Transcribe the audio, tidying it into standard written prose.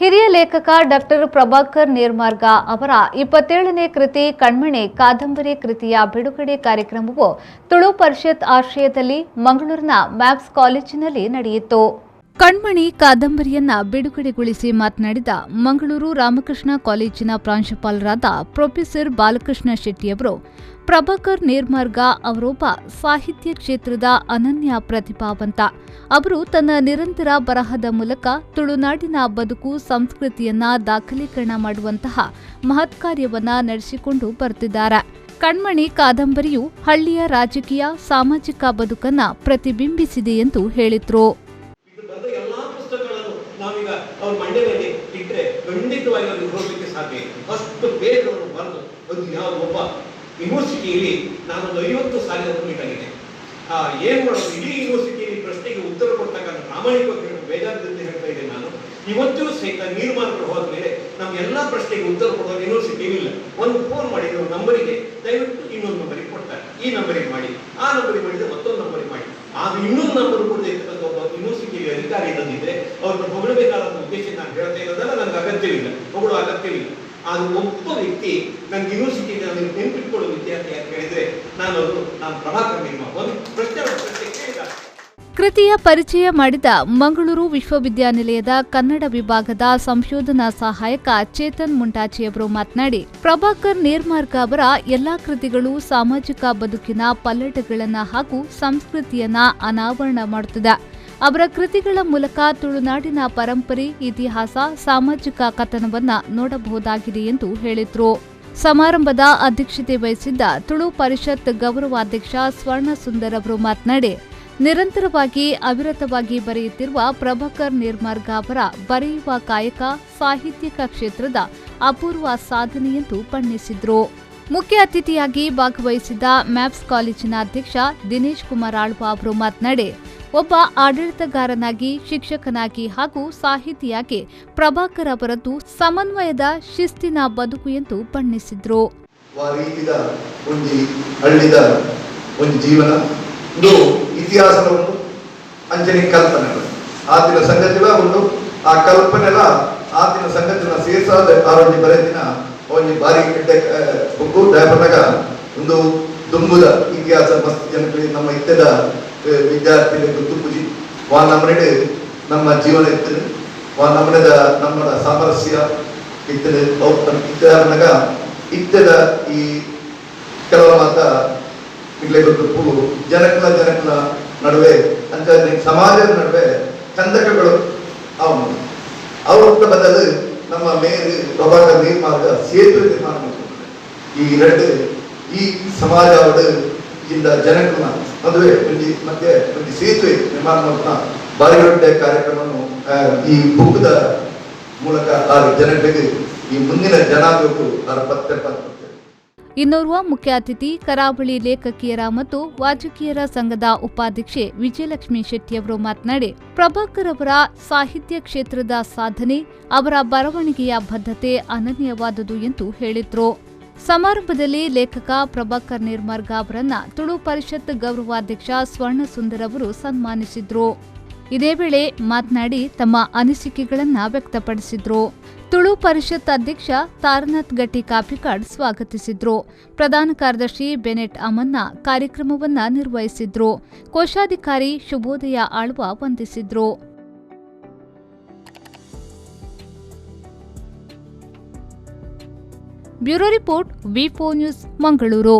ಹಿರಿಯ ಲೇಖಕ ಡಾಕ್ಟರ್ ಪ್ರಭಾಕರ್ ನೇರ್ಮಾರ್ಗ ಅವರ 27ನೇ ಕೃತಿ ಕಣ್ಮಣಿ ಕಾದಂಬರಿ ಕೃತಿಯ ಬಿಡುಗಡೆ ಕಾರ್ಯಕ್ರಮವು ತುಳು ಪರಿಷತ್ ಆಶ್ರಯದಲ್ಲಿ ಮಂಗಳೂರಿನ ಮ್ಯಾಪ್ಸ್ ಕಾಲೇಜಿನಲ್ಲಿ ನಡೆಯಿತು. ಕಣ್ಮಣಿ ಕಾದಂಬರಿಯನ್ನ ಬಿಡುಗಡೆಗೊಳಿಸಿ ಮಾತನಾಡಿದ ಮಂಗಳೂರು ರಾಮಕೃಷ್ಣ ಕಾಲೇಜಿನ ಪ್ರಾಂಶುಪಾಲರಾದ ಪ್ರೊಫೆಸರ್ ಬಾಲಕೃಷ್ಣ ಶೆಟ್ಟಿಯವರು, ಪ್ರಭಾಕರ್ ನೇರ್ಮಾರ್ಗ ಅವರೊಬ್ಬ ಸಾಹಿತ್ಯ ಕ್ಷೇತ್ರದ ಅನನ್ಯ ಪ್ರತಿಭಾವಂತ. ಅವರು ತನ್ನ ನಿರಂತರ ಬರಹದ ಮೂಲಕ ತುಳುನಾಡಿನ ಬದುಕು ಸಂಸ್ಕೃತಿಯನ್ನ ದಾಖಲೀಕರಣ ಮಾಡುವಂತಹ ಮಹತ್ ಕಾರ್ಯವನ್ನ ನಡೆಸಿಕೊಂಡು ಬರುತ್ತಿದ್ದಾರೆ. ಕಣ್ಮಣಿ ಕಾದಂಬರಿಯು ಹಳ್ಳಿಯ ರಾಜಕೀಯ ಸಾಮಾಜಿಕ ಬದುಕನ್ನ ಪ್ರತಿಬಿಂಬಿಸಿದೆ ಎಂದು ಹೇಳಿದ್ರು. ಯೂನಿವರ್ಸಿಟಿಯಲ್ಲಿ ನಾನೊಂದು 50 ಸಾಲಿನ ಮೀಟ್ ಆಗಿದೆ. ಏನು ಮಾಡೋದು, ಇಡೀ ಯೂನಿವರ್ಸಿಟಿಯಲ್ಲಿ ಪ್ರಶ್ನೆಗೆ ಉತ್ತರ ಕೊಡ್ತಕ್ಕಂಥ ಪ್ರಾಮಾಣಿಕವಾಗಿ ಬೇಜಾರದಿಂದ ಹೇಳ್ತಾ ಇದ್ದೇನೆ. ನಾನು ಇವತ್ತೂ ಸಹಿತ ನೀರ್ಮಾರ್ಗಗಳು ಹೋದ ಮೇಲೆ ನಮ್ಮ ಎಲ್ಲಾ ಪ್ರಶ್ನೆಗೆ ಉತ್ತರ ಕೊಡುವ ಯೂನಿವರ್ಸಿಟಿ ಇಲ್ಲ. ಒಂದು ಫೋನ್ ಮಾಡಿದ್ರು ನಂಬರಿಗೆ, ದಯವಿಟ್ಟು ಇನ್ನೊಂದು ನಂಬರಿಗೆ ಕೊಡ್ತಾರೆ, ಈ ನಂಬರಿಗೆ ಮಾಡಿ, ಆ ನಂಬರಿಗೆ ಮಾಡಿದ್ರೆ ಮತ್ತೊಂದು ನಂಬರಿಗೆ ಮಾಡಿ. ಆಗ ಇನ್ನೊಂದು ನಂಬರ್ ಕೊಡದೆ ಇರ್ತಕ್ಕಂಥ ಒಬ್ಬ ಯೂನಿವರ್ಸಿಟಿಯಲ್ಲಿ ಅಧಿಕಾರಿ ತಂದಿದ್ರೆ ಅವ್ರನ್ನ ಹೊಗಳಬೇಕಾದಂತ ಉದ್ದೇಶ ನಾನು ಹೇಳ್ತಾ ಇರೋದಲ್ಲ, ನನಗೆ ಅಗತ್ಯವಿಲ್ಲ, ಹೊಗಳು ಅಗತ್ಯವಿಲ್ಲ. ಅದು ಒಬ್ಬ ವ್ಯಕ್ತಿ ನನ್ನ ಯೂನಿವರ್ಸಿಟಿಯಲ್ಲಿ ನೆನಪಿಟ್ಕೊಳ್ಳೋ ವಿದ್ಯಾರ್ಥಿ ಅಂತ ಹೇಳಿದ್ರೆ ನಾನು ಪ್ರಭಾಕರ್ ನೇರ್ಮಾರ್ಗ ಒಂದು ಪ್ರಶ್ನೆ ಕೇಳಿದ. ಕೃತಿಯ ಪರಿಚಯ ಮಾಡಿದ ಮಂಗಳೂರು ವಿಶ್ವವಿದ್ಯಾನಿಲಯದ ಕನ್ನಡ ವಿಭಾಗದ ಸಂಶೋಧನಾ ಸಹಾಯಕ ಚೇತನ್ ಮುಂಟಾಚಿಯವರು ಮಾತನಾಡಿ, ಪ್ರಭಾಕರ್ ನೇರ್ಮಾರ್ಗ ಅವರ ಎಲ್ಲಾ ಕೃತಿಗಳು ಸಾಮಾಜಿಕ ಬದುಕಿನ ಪಲ್ಲಟಗಳನ್ನ ಹಾಗೂ ಸಂಸ್ಕೃತಿಯನ್ನ ಅನಾವರಣ ಮಾಡುತ್ತದೆ. ಅವರ ಕೃತಿಗಳ ಮೂಲಕ ತುಳುನಾಡಿನ ಪರಂಪರೆ, ಇತಿಹಾಸ, ಸಾಮಾಜಿಕ ಕಥನವನ್ನ ನೋಡಬಹುದಾಗಿದೆ ಎಂದು ಹೇಳಿದ್ರು. ಸಮಾರಂಭದ ಅಧ್ಯಕ್ಷತೆ ವಹಿಸಿದ್ದ ತುಳು ಪರಿಷತ್ ಗೌರವಾಧ್ಯಕ್ಷ ಸ್ವರ್ಣ ಸುಂದರ್ ಅವರು ಮಾತನಾಡಿ, ನಿರಂತರವಾಗಿ ಅವಿರತವಾಗಿ ಬರೆಯುತ್ತಿರುವ ಪ್ರಭಾಕರ್ ನೇರ್ಮಾರ್ಗ ಅವರ ಬರೆಯುವ ಕಾಯಕ ಸಾಹಿತ್ಯಿಕ ಕ್ಷೇತ್ರದ ಅಪೂರ್ವ ಸಾಧನೆ ಎಂದು ಬಣ್ಣಿಸಿದ್ರು. ಮುಖ್ಯ ಅತಿಥಿಯಾಗಿ ಭಾಗವಹಿಸಿದ್ದ ಮ್ಯಾಪ್ಸ್ ಕಾಲೇಜಿನ ಅಧ್ಯಕ್ಷ ದಿನೇಶ್ ಕುಮಾರ್ ಆಳ್ವ ಅವರು ಮಾತನಾಡಿ, ಒಬ್ಬ ಆಡಳಿತಗಾರನಾಗಿ, ಶಿಕ್ಷಕನಾಗಿ ಹಾಗೂ ಸಾಹಿತಿಯಾಗಿ ಪ್ರಭಾಕರ್ ಅವರದ್ದು ಸಮನ್ವಯದ ಶಿಸ್ತಿನ ಬದುಕು ಎಂದು ಬಣ್ಣಿಸಿದ್ರು. ಇತಿಹಾಸದ ಉಂಟು, ಅಂಚನೆ ಕಲ್ಪನೆಗಳು ಆತಿನ ಸಂಗತಿಲ ಉಂಟು. ಆ ಕಲ್ಪನೆಲ ಆತಿನ ಸಂಗತಿನ ಸೇರ್ಸಾದ ಆರೋಗ್ಯ ಬರೆದಿನ ಒಂದು ಬಾರಿ ಬುಕ್ಕು ದಯಪಟ್ಟಾಗ ಒಂದು ದುಂಬುದ ಇತಿಹಾಸ ಮಸ್ತ್ ಜನಗಳಿಗೆ ನಮ್ಮ ಇತ್ತದ ವಿದ್ಯಾರ್ಥಿಗಳಿಗೆ ತುಪ್ಪುಜಿ ವಾ ನಮ್ಮನೆಡೆ ನಮ್ಮ ಜೀವನ ಇರ್ತದೆ, ವಾ ನಮ್ಮನೆದ ನಮ್ಮ ಸಾಮರಸ್ಯ ಇರ್ತದೆ. ಇತ್ತದಾಗ ಇತ್ತದ ಈ ಕೆಲವು ಮಾತ ಇಡ್ಲೇಬೇಕು ಜನಕಲ ನಡುವೆ ಅಂತ ಸಮಾಜದ ನಡುವೆ ಕಂದಕಗಳು ಅವನು ಅವರ ಬದಲು ನಮ್ಮ ಮೇರು ಪ್ರಭಾಕರ್ ನೇರ್ಮಾರ್ಗ ಸೇತುವೆ ನಿರ್ಮಾಣ ಮಾಡ್ತಾರೆ. ಈ ಎರಡು ಈ ಸಮಾಜ ಇಂದ ಜನಕಲ ಮದುವೆ ಮತ್ತೆ ಒಂದು ಸೇತುವೆ ನಿರ್ಮಾಣ ಮಾಡ್ತಾ ಬಾರಿ ದೊಡ್ಡ ಕಾರ್ಯಕ್ರಮವನ್ನು ಈ ಬುಕ್ದ ಮೂಲಕ ಆ ಜನಗಳಿಗೆ ಈ ಮುಂದಿನ ಜನಾಂಗಕ್ಕೂ ಅದರ ಪತ್ತೆ. ಇನ್ನೋರ್ವ ಮುಖ್ಯ ಅತಿಥಿ ಕರಾವಳಿ ಲೇಖಕಿಯರ ಮತ್ತು ವಾಚಕಿಯರ ಸಂಘದ ಉಪಾಧ್ಯಕ್ಷೆ ವಿಜಯಲಕ್ಷ್ಮಿ ಶೆಟ್ಟಿಯವರು ಮಾತನಾಡಿ, ಪ್ರಭಾಕರ್ ಅವರ ಸಾಹಿತ್ಯ ಕ್ಷೇತ್ರದ ಸಾಧನೆ, ಅವರ ಬರವಣಿಗೆಯ ಬದ್ಧತೆ ಅನನ್ಯವಾದುದು ಎಂದು ಹೇಳಿದ್ರು. ಸಮಾರಂಭದಲ್ಲಿ ಲೇಖಕ ಪ್ರಭಾಕರ್ ನೇರ್ಮಾರ್ಗ ಅವರನ್ನ ತುಳು ಪರಿಷತ್ ಗೌರವಾಧ್ಯಕ್ಷ ಸ್ವರ್ಣ ಸುಂದರ್ ಅವರು ಸನ್ಮಾನಿಸಿದ್ರು. ಇದೇ ವೇಳೆ ಮಾತನಾಡಿ ತಮ್ಮ ಅನಿಸಿಕೆಗಳನ್ನ ವ್ಯಕ್ತಪಡಿಸಿದ್ರು. ತುಳು ಪರಿಷತ್ ಅಧ್ಯಕ್ಷ ತಾರನಾಥ್ ಗಟ್ಟಿ ಕಾಪಿಕಾಡ್ ಸ್ವಾಗತಿಸಿದ್ರು. ಪ್ರಧಾನ ಕಾರ್ಯದರ್ಶಿ ಬೆನೆಟ್ ಅಮನ್ನ ಕಾರ್ಯಕ್ರಮವನ್ನ ನಿರ್ವಹಿಸಿದ್ರು. ಕೋಶಾಧಿಕಾರಿ ಶುಭೋದಯ ಆಳ್ವ ವಂದಿಸಿದ್ರು. Bureau report V4 news Mangaluru.